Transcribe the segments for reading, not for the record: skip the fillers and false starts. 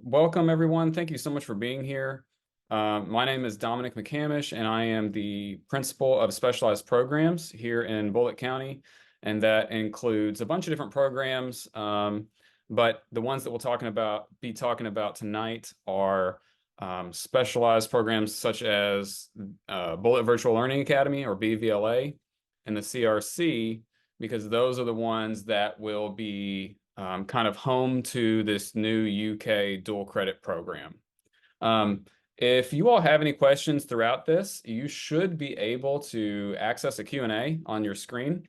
welcome everyone. Thank you so much for being here. My name is Dominic McCamish, and I am the principal of specialized programs here in Bullitt County. And that includes a bunch of different programs. But the ones that be talking about tonight are specialized programs such as Bullitt Virtual Learning Academy, or BVLA, and the CRC, because those are the ones that will be kind of home to this new UK dual credit program. Um, if you all have any questions throughout this, you should be able to access a Q&A on your screen.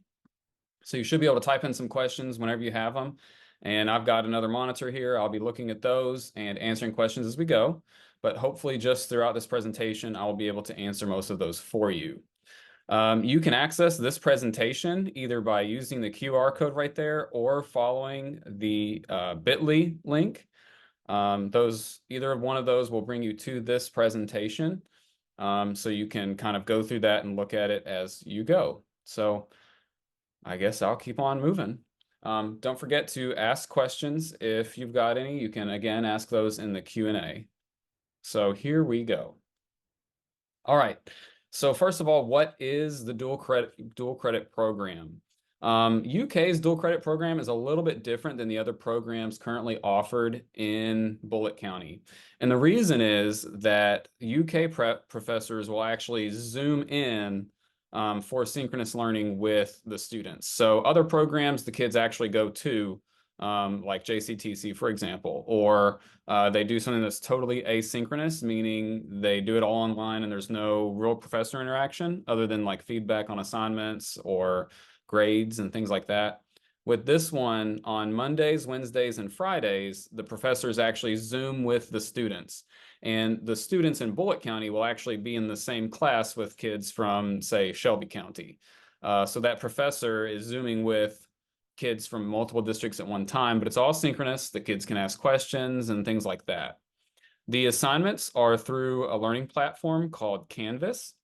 So you should be able to type in some questions whenever you have them. And I've got another monitor here. I'll be looking at those and answering questions as we go. But hopefully just throughout this presentation, I'll be able to answer most of those for you. You can access this presentation either by using the QR code right there or following the bit.ly link. Either one of those will bring you to this presentation. So you can kind of go through that and look at it as you go. So I guess I'll keep on moving. Don't forget to ask questions if you've got any. You can again ask those in the Q&A. So here we go. All right. So first of all, what is the dual credit program? UK's dual credit program is a little bit different than the other programs currently offered in Bullitt County. And the reason is that UK professors will actually zoom in for synchronous learning with the students. So other programs the kids actually go to, like JCTC, for example, or they do something that's totally asynchronous, meaning they do it all online and there's no real professor interaction other than like feedback on assignments or grades and things like that. With this one, on Mondays, Wednesdays, and Fridays, the professors actually Zoom with the students. And the students in Bullitt County will actually be in the same class with kids from, say, Shelby County. So that professor is Zooming with kids from multiple districts at one time, but it's all synchronous. The kids can ask questions and things like that. The assignments are through a learning platform called Canvas.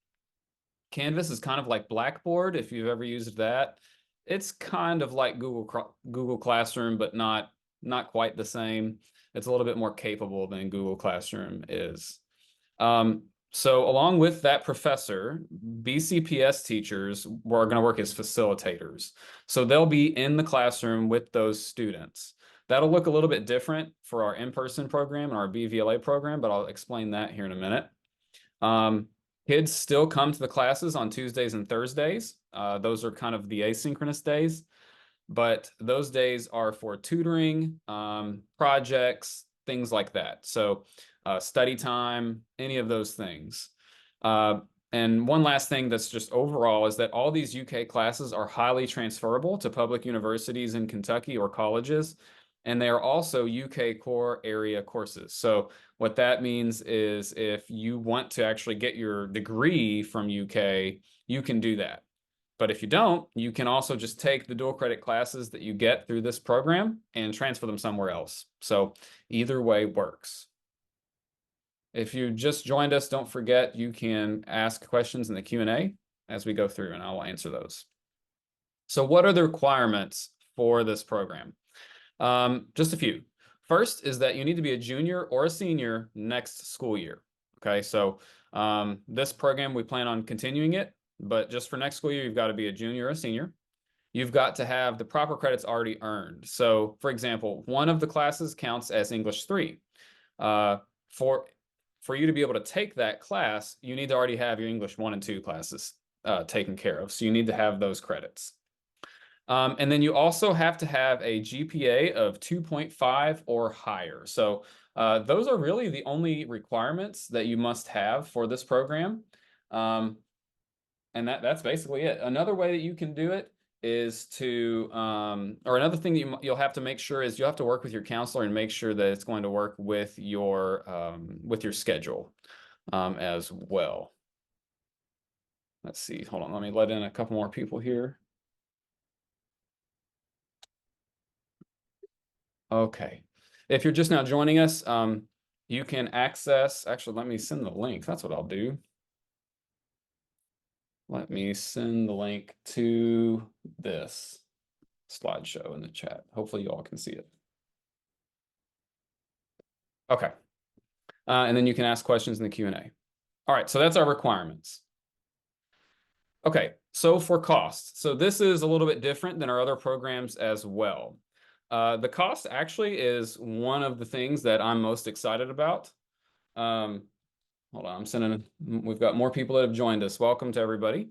Canvas is kind of like Blackboard, if you've ever used that. It's kind of like Google Classroom, but not quite the same. It's a little bit more capable than Google Classroom is. So along with that professor, BCPS teachers are going to work as facilitators. So they'll be in the classroom with those students. That'll look a little bit different for our in-person program and our BVLA program, but I'll explain that here in a minute. Kids still come to the classes on Tuesdays and Thursdays. Those are kind of the asynchronous days, but those days are for tutoring, projects, things like that. So study time, any of those things. And one last thing that's just overall is that all these UK classes are highly transferable to public universities in Kentucky or colleges, and they are also UK core area courses. So what that means is if you want to actually get your degree from UK, you can do that. But if you don't, you can also just take the dual credit classes that you get through this program and transfer them somewhere else. So either way works. If you just joined us, don't forget you can ask questions in the Q&A as we go through, and I'll answer those. So what are the requirements for this program? Just a few. First is that you need to be a junior or a senior next school year. Okay, so this program, we plan on continuing it, but just for next school year, you've got to be a junior or a senior. You've got to have the proper credits already earned. So for example, one of the classes counts as English 3. For you to be able to take that class, you need to already have your English 1 and 2 classes taken care of. So you need to have those credits. And then you also have to have a GPA of 2.5 or higher. So those are really the only requirements that you must have for this program. And that's basically it. Another way that you can do it is to, or another thing that you'll have to make sure is you'll have to work with your counselor and make sure that it's going to work with your schedule as well. Let's see, hold on, let me let in a couple more people here. Okay, if you're just now joining us, you can access, actually, let me send the link. That's what I'll do. Let me send the link to this slideshow in the chat. Hopefully you all can see it. Okay. And then you can ask questions in the Q&A. All right, so that's our requirements. Okay, so for cost. So this is a little bit different than our other programs as well. The cost actually is one of the things that I'm most excited about. Um, Hold on, we've got more people that have joined us. Welcome to everybody.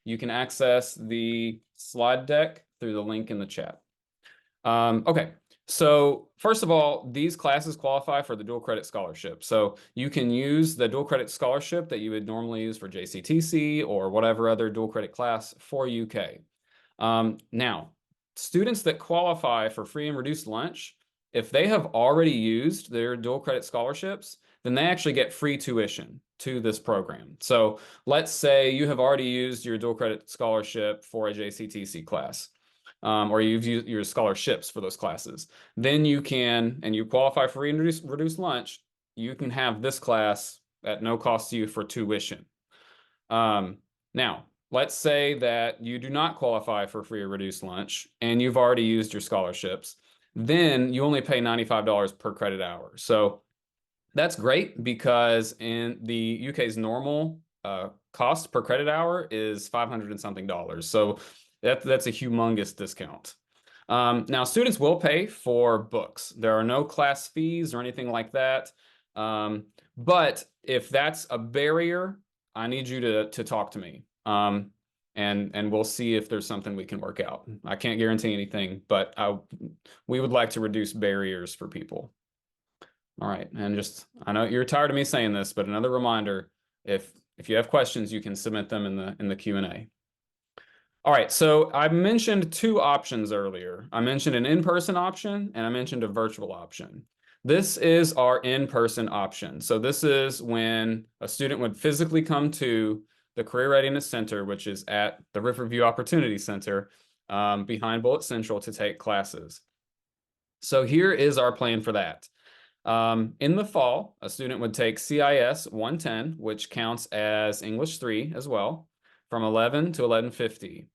You can access the slide deck through the link in the chat. Okay, so first of all, these classes qualify for the dual credit scholarship. So you can use the dual credit scholarship that you would normally use for JCTC or whatever other dual credit class for UK. Now, students that qualify for free and reduced lunch, if they have already used their dual credit scholarships, then they actually get free tuition to this program. So let's say you have already used your dual credit scholarship for a JCTC class, or you've used your scholarships for those classes. Then you can, and you qualify for free and reduced lunch, you can have this class at no cost to you for tuition. Now, let's say that you do not qualify for free or reduced lunch and you've already used your scholarships, then you only pay $95 per credit hour. So that's great because in the UK's normal cost per credit hour is 500 and something dollars. So that's a humongous discount. Now, students will pay for books. There are no class fees or anything like that. But if that's a barrier, I need you to talk to me. And we'll see if there's something we can work out. I can't guarantee anything, but we would like to reduce barriers for people. All right, and I know you're tired of me saying this, but another reminder, if you have questions, you can submit them in the Q&A. All right, so I mentioned two options earlier. I mentioned an in-person option and I mentioned a virtual option. This is our in-person option. So this is when a student would physically come to the Career Readiness Center, which is at the Riverview Opportunity Center behind Bullitt Central to take classes. So here is our plan for that. In the fall, a student would take CIS 110, which counts as English 3 as well, from 11 to 11:50.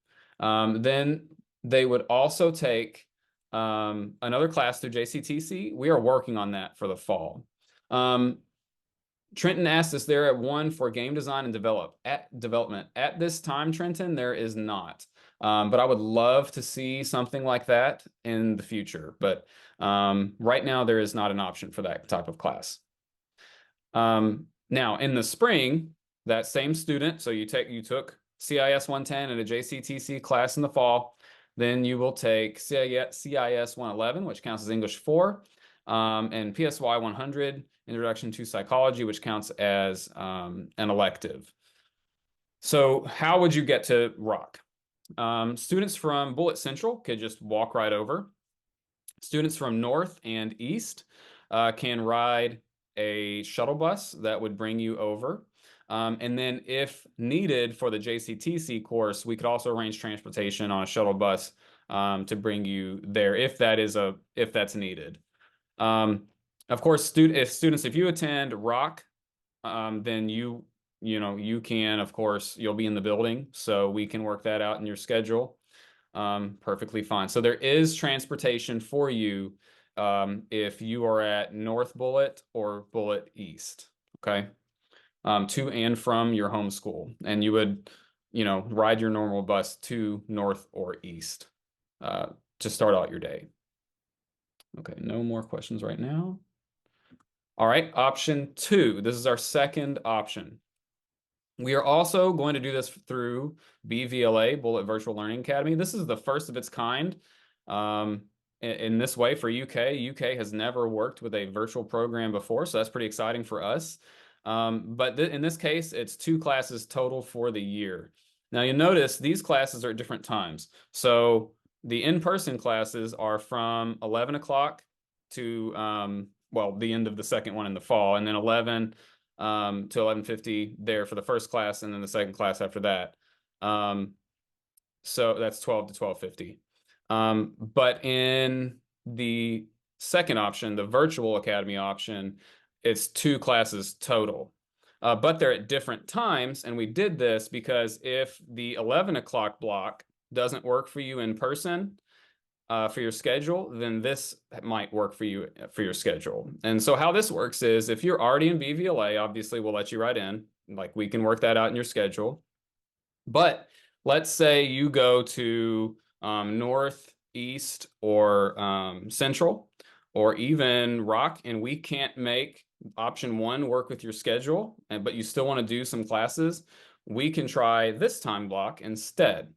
Then they would also take another class through JCTC. We are working on that for the fall. Trenton asked us there at one for game design and development. At this time, Trenton, there is not. But I would love to see something like that in the future. But right now, there is not an option for that type of class. Now, in the spring, that same student, so you took CIS 110 and a JCTC class in the fall, then you will take CIS 111, which counts as English 4, and PSY 100, Introduction to Psychology, which counts as an elective. So how would you get to Rock? Students from Bullitt Central could just walk right over. Students from North and East can ride a shuttle bus that would bring you over. And then if needed for the JCTC course, we could also arrange transportation on a shuttle bus to bring you there if that's needed. Of course, if you attend Rock, then you can, of course, you'll be in the building, so we can work that out in your schedule. Perfectly fine. So there is transportation for you if you are at North Bullitt or Bullitt East, okay? To and from your home school. And you would, ride your normal bus to North or East to start out your day. Okay, no more questions right now. All right, option 2. This is our second option. We are also going to do this through BVLA, Bullitt Virtual Learning Academy. This is the first of its kind in this way for UK. UK has never worked with a virtual program before, so that's pretty exciting for us. But in this case, it's 2 classes total for the year. Now, you'll notice these classes are at different times. So the in-person classes are from 11 o'clock to, the end of the second one in the fall, and then 11 to 11:50 there for the first class, and then the second class after that. So that's 12 to 12:50. But in the second option, the virtual academy option, it's 2 classes total. But they're at different times, and we did this because if the 11 o'clock block doesn't work for you in person, for your schedule, then this might work for you for your schedule. And so how this works is if you're already in BVLA, obviously we'll let you right in. Like we can work that out in your schedule. But let's say you go to North, East, or Central, or even Rock, and we can't make option one work with your schedule, but you still want to do some classes, we can try this time block instead.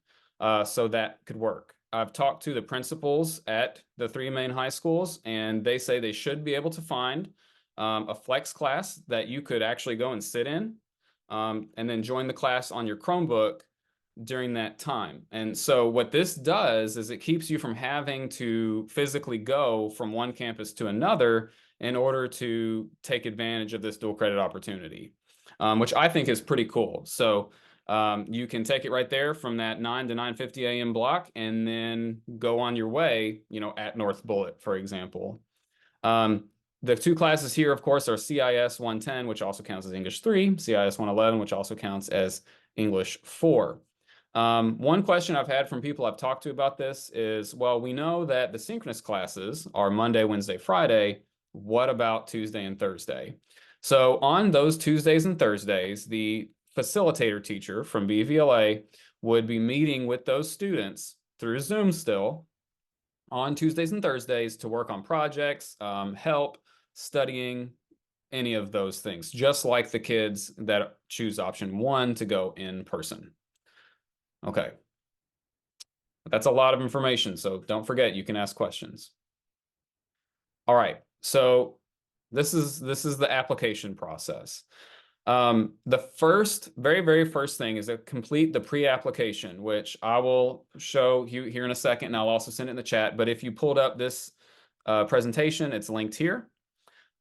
So that could work. I've talked to the principals at the three main high schools, and they say they should be able to find a flex class that you could actually go and sit in, and then join the class on your Chromebook during that time. And so what this does is it keeps you from having to physically go from one campus to another in order to take advantage of this dual credit opportunity, which I think is pretty cool. So you can take it right there from that 9 to 9:50 a.m. block and then go on your way, at North Bullitt, for example. The two classes here, of course, are CIS 110, which also counts as English 3, CIS 111, which also counts as English 4. One question I've had from people I've talked to about this is, well, we know that the synchronous classes are Monday, Wednesday, Friday. What about Tuesday and Thursday? So on those Tuesdays and Thursdays, the facilitator teacher from BVLA would be meeting with those students through Zoom still on Tuesdays and Thursdays to work on projects, help, studying, any of those things, just like the kids that choose option one to go in person. Okay. That's a lot of information, so don't forget you can ask questions. All right. So this is the application process. The very first thing is to complete the pre-application, which I will show you here in a second, and I'll also send it in the chat. But if you pulled up this presentation, it's linked here.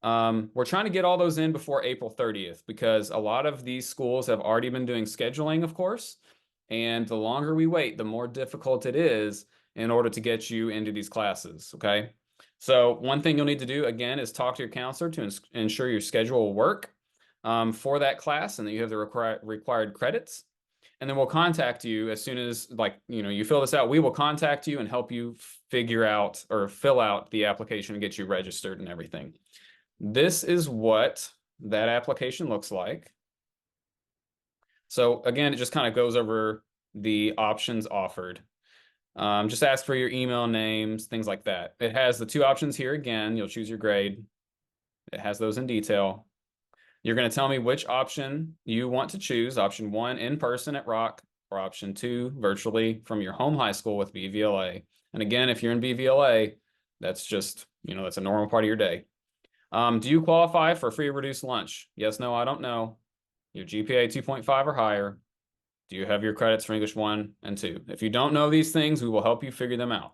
We're trying to get all those in before April 30th because a lot of these schools have already been doing scheduling, of course. And the longer we wait, the more difficult it is in order to get you into these classes, okay? So one thing you'll need to do, again, is talk to your counselor to ensure your schedule will work for that class and that you have the required credits. And then we'll contact you as soon as, you fill this out. We will contact you and help you figure out or fill out the application and get you registered and everything. This is what that application looks like. So again, it just kind of goes over the options offered. Just ask for your email names, things like that. It has the two options here again. You'll choose your grade. It has those in detail. You're going to tell me which option you want to choose, option one, in person at Rock, or option two, virtually from your home high school with BVLA. And again, if you're in BVLA, that's just, that's a normal part of your day. Do you qualify for free or reduced lunch? Yes, no, I don't know. Your GPA 2.5 or higher. Do you have your credits for English 1 and 2? If you don't know these things, we will help you figure them out.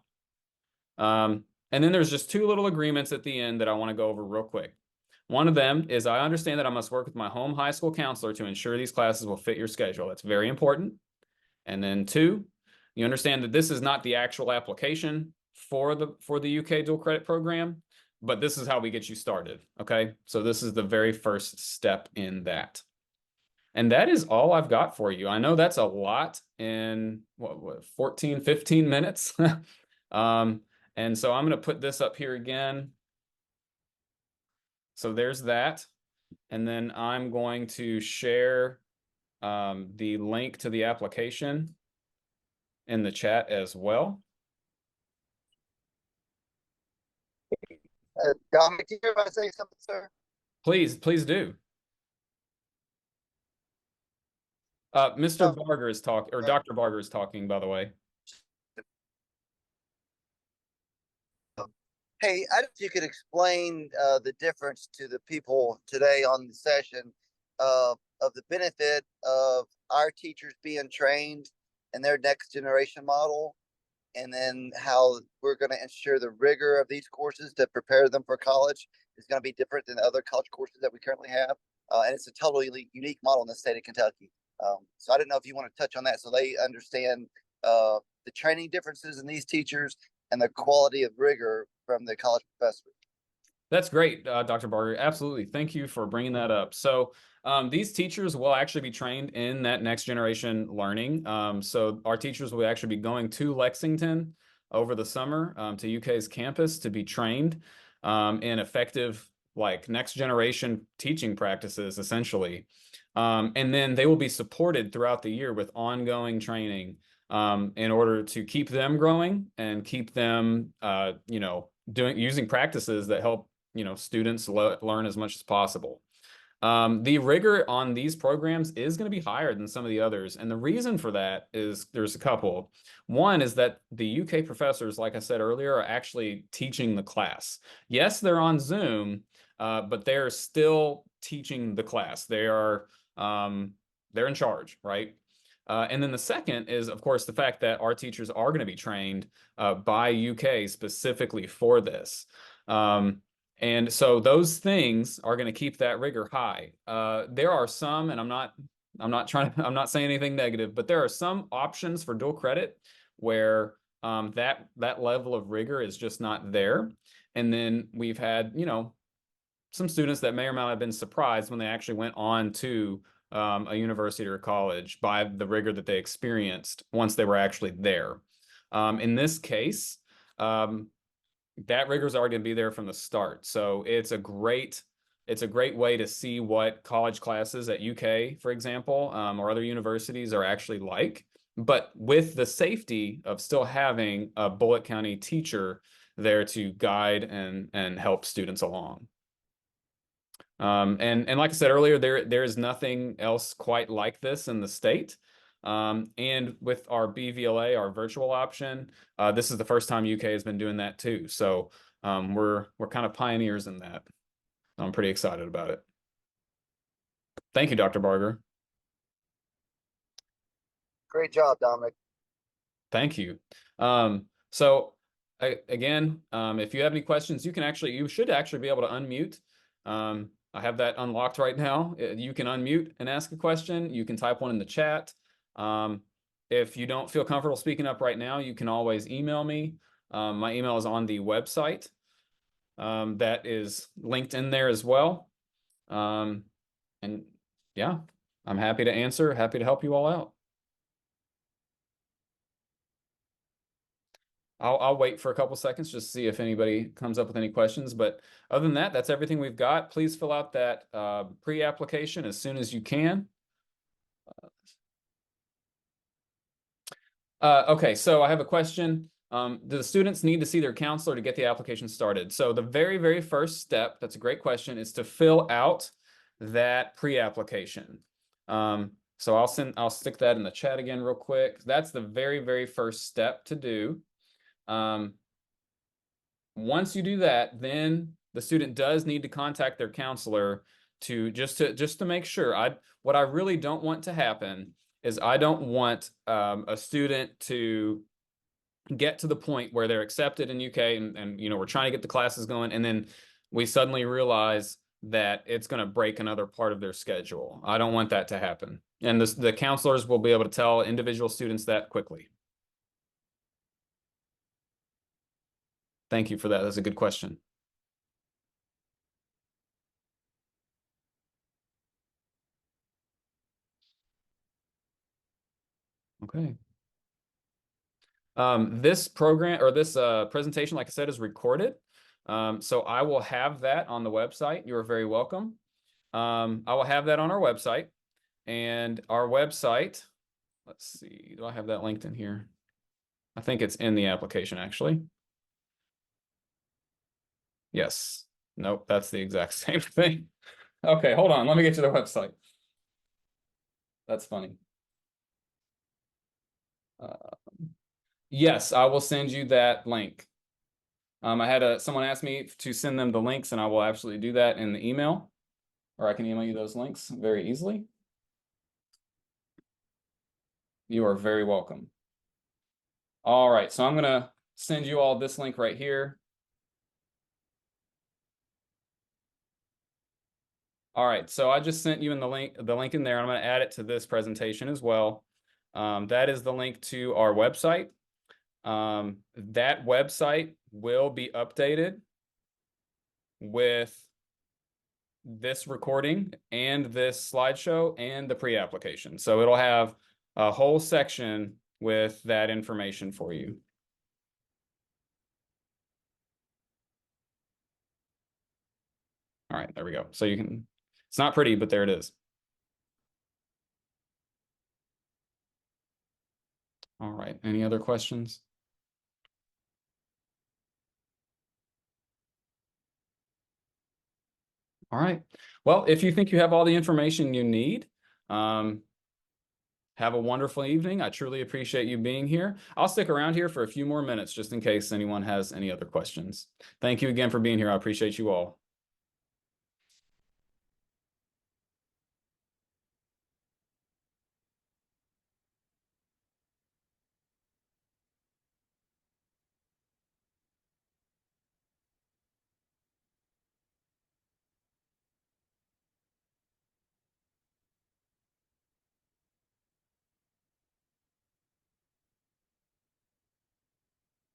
And then there's just two little agreements at the end that I want to go over real quick. One of them is I understand that I must work with my home high school counselor to ensure these classes will fit your schedule. That's very important. And then two, you understand that this is not the actual application for the UK dual credit program, but this is how we get you started, okay? So this is the very first step in that. And that is all I've got for you. I know that's a lot in 14, 15 minutes. And so I'm going to put this up here again. So there's that. And then I'm going to share the link to the application in the chat as well. Dominic, do you hear if I say something, sir? Please do. Mr. Barger is talking, or Dr. Barger is talking, by the way. Hey, I don't know if you could explain the difference to the people today on the session of the benefit of our teachers being trained in their next generation model, and then how we're going to ensure the rigor of these courses to prepare them for college is going to be different than other college courses that we currently have. And it's a totally unique model in the state of Kentucky. So I didn't know if you want to touch on that so they understand the training differences in these teachers and the quality of rigor from the college professors. That's great, Dr. Barger. Absolutely. Thank you for bringing that up. So these teachers will actually be trained in that next generation learning. So our teachers will actually be going to Lexington over the summer to UK's campus to be trained in effective, like next generation teaching practices, essentially. And then they will be supported throughout the year with ongoing training in order to keep them growing and keep them, using practices that help, students learn as much as possible. The rigor on these programs is going to be higher than some of the others. And the reason for that is there's a couple. One is that the UK professors, like I said earlier, are actually teaching the class. Yes, they're on Zoom, but they're still teaching the class. They're in charge, right? And then the second is, of course, the fact that our teachers are going to be trained by UK specifically for this. And so those things are going to keep that rigor high. There are some, and I'm not I'm not saying anything negative, but there are some options for dual credit where that level of rigor is just not there. And then we've had, some students that may or may not have been surprised when they actually went on to a university or college by the rigor that they experienced once they were actually there. In this case, that rigor is already going to be there from the start. So it's a great way to see what college classes at UK, for example, or other universities are actually like, but with the safety of still having a Bullitt County teacher there to guide and help students along. And like I said earlier, there is nothing else quite like this in the state. And with our BVLA, our virtual option, this is the first time UK has been doing that too. So we're kind of pioneers in that. I'm pretty excited about it. Thank you, Dr. Barger. Great job, Dominic. Thank you. So again, if you have any questions, you should actually be able to unmute. I have that unlocked right now. You can unmute and ask a question. You can type one in the chat. If you don't feel comfortable speaking up right now, you can always email me. My email is on the website. That is linked in there as well. And yeah, I'm happy to answer, happy to help you all out. I'll wait for a couple seconds just to see if anybody comes up with any questions. But other than that, that's everything we've got. Please fill out that pre-application as soon as you can. Okay, so I have a question. Do the students need to see their counselor to get the application started? So the very, very first step, that's a great question, is to fill out that pre-application. So I'll stick that in the chat again real quick. That's the very, very first step to do. Once you do that, then the student does need to contact their counselor just to make sure. What I really don't want to happen is I don't want a student to get to the point where they're accepted in UK and we're trying to get the classes going, and then we suddenly realize that it's going to break another part of their schedule. I don't want that to happen. And the counselors will be able to tell individual students that quickly. Thank you for that. That's a good question. Okay. This program or this presentation, like I said, is recorded. So I will have that on the website. You're very welcome. I will have that on our website. And our website, let's see, do I have that linked in here? I think it's in the application, actually. Yes. Nope, that's the exact same thing. Okay, hold on. Let me get to the website. That's funny. Yes, I will send you that link. I had someone ask me to send them the links, and I will absolutely do that in the email, or I can email you those links very easily. You are very welcome. All right, so I'm gonna send you all this link right here. All right, so I just sent you in the link in there. I'm gonna add it to this presentation as well. That is the link to our website. That website will be updated with this recording and this slideshow and the pre-application. So it'll have a whole section with that information for you. All right, there we go. So you can, it's not pretty, but there it is. All right, any other questions? All right. Well, if you think you have all the information you need, have a wonderful evening. I truly appreciate you being here. I'll stick around here for a few more minutes just in case anyone has any other questions. Thank you again for being here. I appreciate you all.